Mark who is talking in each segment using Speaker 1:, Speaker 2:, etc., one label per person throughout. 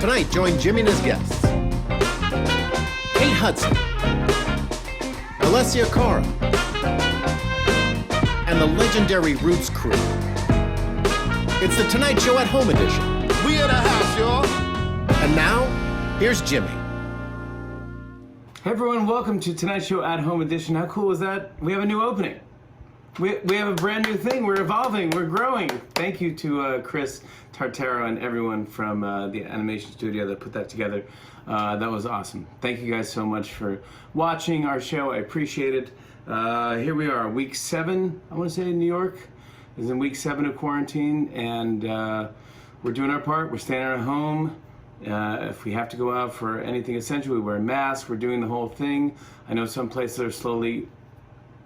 Speaker 1: Tonight, join Jimmy and his guests. Kate Hudson, Alessia Cara, and the legendary Roots crew. It's the Tonight Show at Home edition.
Speaker 2: We in the house, y'all.
Speaker 1: And now, here's Jimmy.
Speaker 3: Hey everyone, welcome to Tonight Show at Home edition. How cool is that? We have a new opening. We have a brand new thing. We're evolving. We're growing. Thank you to Chris Tartaro and everyone from the animation studio that put that together. That was awesome. Thank you guys so much for watching our show. I appreciate it. Here we are, week 7, I want to say in New York. Is in week 7 of quarantine, and we're doing our part. We're staying at home. If we have to go out for anything essential, we wear masks. We're doing the whole thing. I know some places are slowly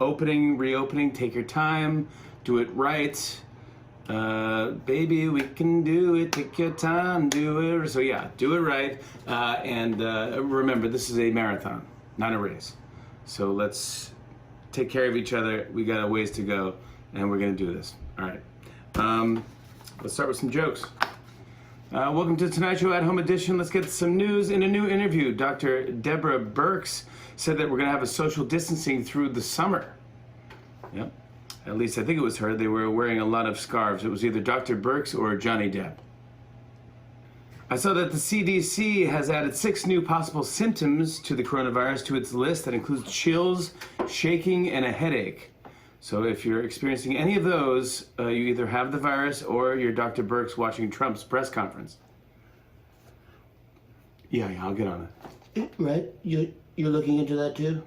Speaker 3: opening, reopening. Take your time. Do it right. Baby, we can do it. Take your time. Do it. So yeah, do it right. And remember, this is a marathon, not a race. So let's take care of each other. We got a ways to go, and we're going to do this. All right. Let's start with some jokes. Welcome to Tonight Show at Home edition. Let's get some news. In a new interview, Dr. Deborah Birx said that we're going to have a social distancing through the summer. Yep. At least I think it was her. They were wearing a lot of scarves. It was either Dr. Birx or Johnny Depp. I saw that the CDC has added 6 new possible symptoms to the coronavirus to its list that includes chills, shaking, and a headache. So if you're experiencing any of those, you either have the virus or you're Dr. Birx watching Trump's press conference. Yeah, I'll get on it.
Speaker 4: Right? You're looking into that too?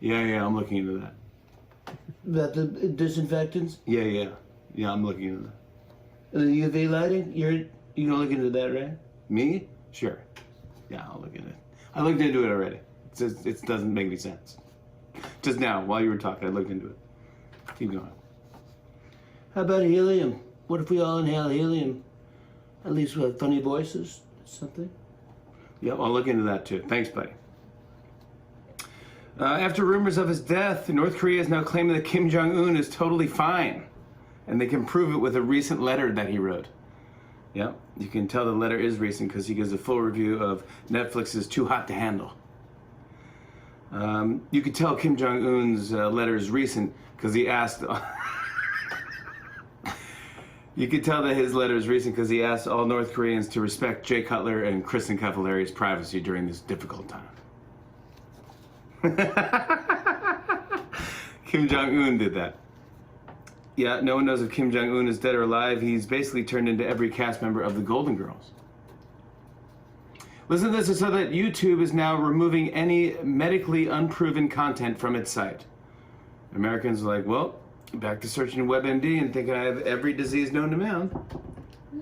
Speaker 3: Yeah, I'm looking into that.
Speaker 4: About the disinfectants?
Speaker 3: Yeah, I'm looking into that.
Speaker 4: The UV lighting? You're gonna look into that, right?
Speaker 3: Me? Sure. Yeah, I'll look into it. I looked into it already. It doesn't make any sense. Just now, while you were talking, I looked into it. Keep going.
Speaker 4: How about helium? What if we all inhale helium? At least we'll have funny voices, something.
Speaker 3: Yeah, I'll look into that too. Thanks, buddy. After rumors of his death, North Korea is now claiming that Kim Jong-un is totally fine. And they can prove it with a recent letter that he wrote. Yeah, you can tell the letter is recent because he gives a full review of Netflix's Too Hot to Handle. You could tell Kim Jong-un's letter is recent because he asked... You could tell that his letter is recent because he asked all North Koreans to respect Jay Cutler and Kristen Cavallari's privacy during this difficult time. Kim Jong-un did that. Yeah, no one knows if Kim Jong-un is dead or alive. He's basically turned into every cast member of the Golden Girls. Listen to this. It's so that YouTube is now removing any medically unproven content from its site. Americans are like, well, back to searching WebMD and thinking I have every disease known to man. Yeah.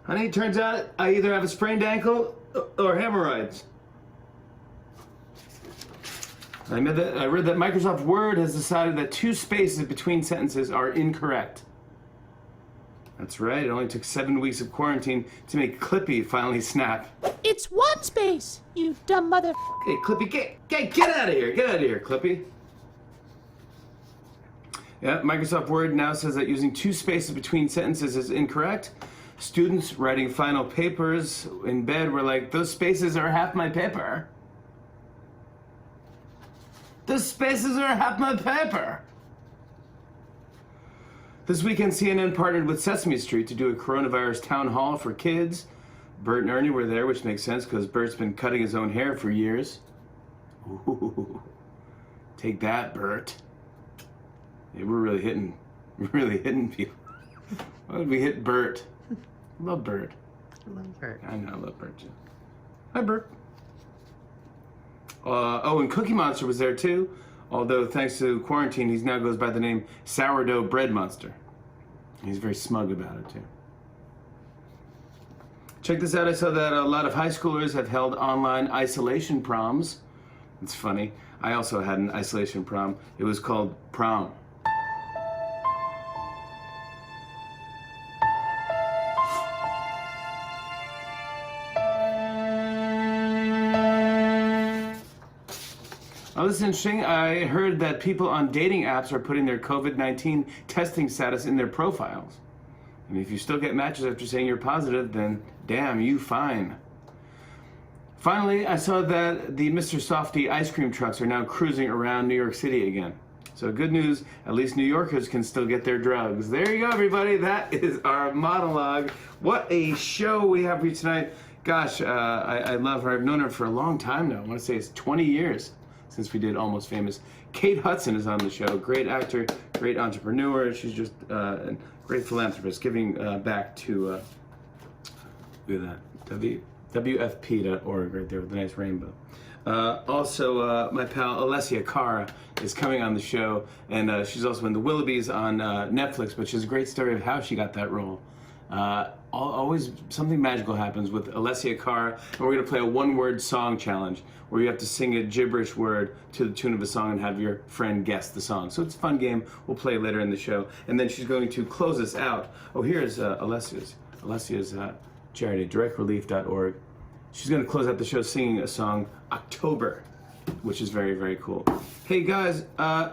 Speaker 3: Honey, it turns out I either have a sprained ankle or hemorrhoids. I read that Microsoft Word has decided that 2 spaces between sentences are incorrect. That's right, it only took 7 weeks of quarantine to make Clippy finally snap.
Speaker 5: It's 1 space, you dumb mother...
Speaker 3: Hey, Clippy, get out of here. Get out of here, Clippy. Yeah, Microsoft Word now says that using 2 spaces between sentences is incorrect. Students writing final papers in bed were like, those spaces are half my paper. Those spaces are half my paper. This weekend, CNN partnered with Sesame Street to do a coronavirus town hall for kids. Bert and Ernie were there, which makes sense because Bert's been cutting his own hair for years. Ooh, take that, Bert. Yeah, we're really hitting people. Why would we hit Bert? I love Bert.
Speaker 5: I love Bert.
Speaker 3: I know, I love Bert too. Hi, Bert. And Cookie Monster was there too. Although, thanks to quarantine, he now goes by the name Sourdough Bread Monster. He's very smug about it too. Check this out. I saw that a lot of high schoolers have held online isolation proms. It's funny. I also had an isolation prom. It was called prom. Oh, this is interesting. I heard that people on dating apps are putting their COVID-19 testing status in their profiles. And if you still get matches after saying you're positive, then damn, you fine. Finally, I saw that the Mr. Softy ice cream trucks are now cruising around New York City again. So good news, at least New Yorkers can still get their drugs. There you go, everybody. That is our monologue. What a show we have for you tonight. Gosh, I love her. I've known her for a long time now. I want to say it's 20 years since we did Almost Famous. Kate Hudson is on the show. Great actor, great entrepreneur. She's just a great philanthropist, giving back to, look at that, WFP.org right there with the nice rainbow. Also, my pal Alessia Cara is coming on the show, and she's also in The Willoughbys on Netflix, which is a great story of how she got that role. Always something magical happens with Alessia Cara, and we're going to play a one-word song challenge where you have to sing a gibberish word to the tune of a song and have your friend guess the song. So it's a fun game. We'll play later in the show. And then she's going to close us out. Oh, here's Alessia's charity, directrelief.org. She's going to close out the show singing a song, October, which is very, very cool. Hey, guys,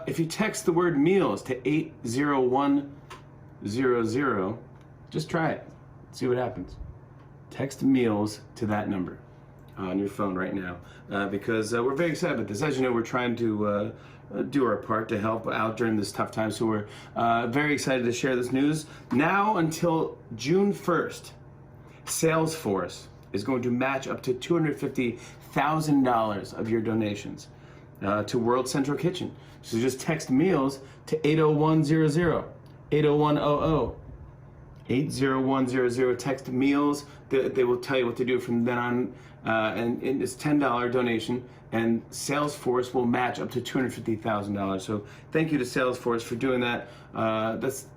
Speaker 3: if you text the word meals to 80100, just try it. See what happens. Text meals to that number on your phone right now because we're very excited about this. As you know, we're trying to do our part to help out during this tough time, so we're very excited to share this news. Now until June 1st, Salesforce is going to match up to $250,000 of your donations to World Central Kitchen. So just text meals to 80100, 80100. 80100, text meals. They will tell you what to do from then on, and it's $10 donation, and Salesforce will match up to $250,000. So thank you to Salesforce for doing that. That's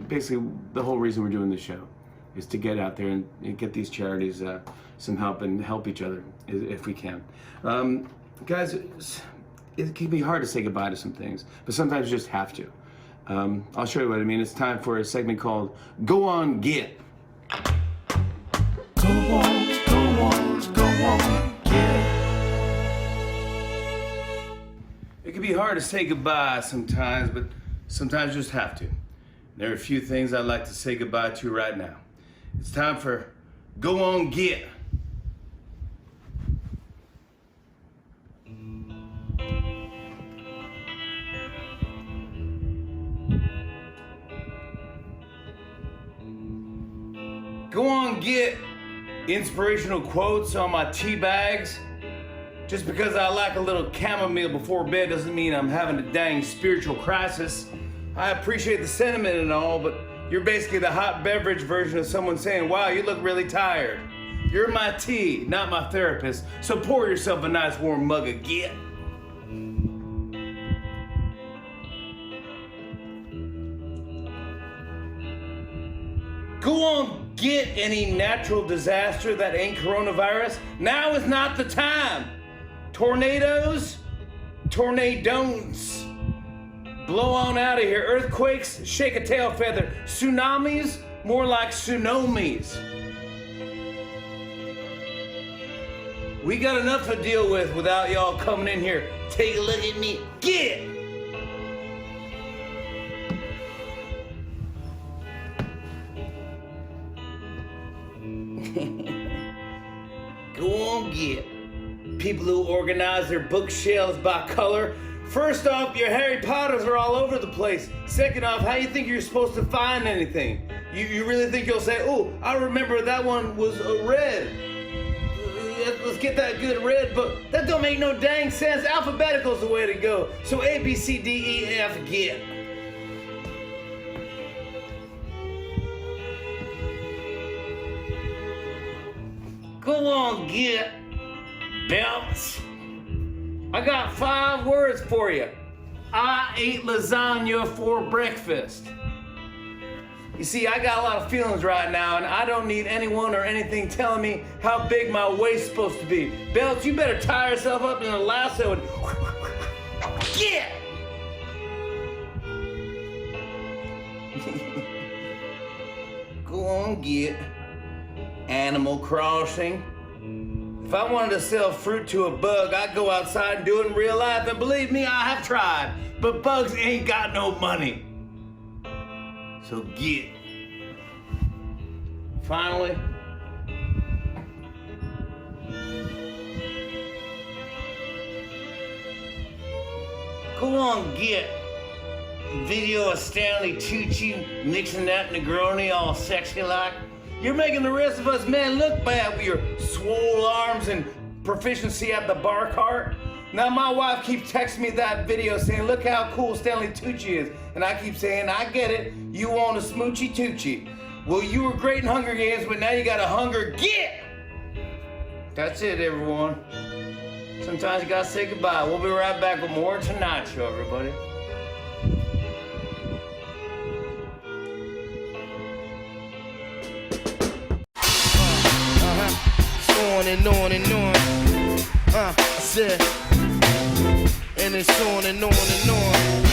Speaker 3: basically the whole reason we're doing this show, is to get out there and get these charities some help and help each other if we can. Guys, it can be hard to say goodbye to some things, but sometimes you just have to. I'll show you what I mean. It's time for a segment called Go On Get.
Speaker 2: Go on, get.
Speaker 3: It can be hard to say goodbye sometimes, but sometimes you just have to. There are a few things I'd like to say goodbye to right now. It's time for Go On Get. Go on, get inspirational quotes on my tea bags. Just because I like a little chamomile before bed doesn't mean I'm having a dang spiritual crisis. I appreciate the sentiment and all, but you're basically the hot beverage version of someone saying, wow, you look really tired. You're my tea, not my therapist, so pour yourself a nice warm mug of get. Go on, get any natural disaster that ain't coronavirus. Now is not the time. Tornadoes, tornadoes. Blow on out of here. Earthquakes, shake a tail feather. Tsunamis, more like tsunamis. We got enough to deal with without y'all coming in here. Take a look at me. Get! Go on, get. People who organize their bookshelves by color. First off, your Harry Potters are all over the place. Second off, how you think you're supposed to find anything? You really think you'll say, oh, I remember that one was red. Let's get that good red book. That don't make no dang sense. Alphabetical's the way to go. So A, B, C, D, E, F, get. Go on, get. Belts. I got 5 words for you. I ate lasagna for breakfast. You see, I got a lot of feelings right now, and I don't need anyone or anything telling me how big my waist's supposed to be. Belts, you better tie yourself up in a lasso and get! Go on, get. Animal Crossing. If I wanted to sell fruit to a bug, I'd go outside and do it in real life, and believe me, I have tried. But bugs ain't got no money. So get. Finally,
Speaker 4: Go on, get video of Stanley Tucci mixing that Negroni all sexy like. You're making the rest of us men look bad with your swole arms and proficiency at the bar cart. Now my wife keeps texting me that video saying, look how cool Stanley Tucci is. And I keep saying, I get it, you want a smoochy Tucci. Well, you were great in Hunger Games, but now you got a hunger get. That's it, everyone. Sometimes you gotta say goodbye. We'll be right back with more Tonight Show, everybody.
Speaker 2: On and on and on. I said, and it's on and on and on.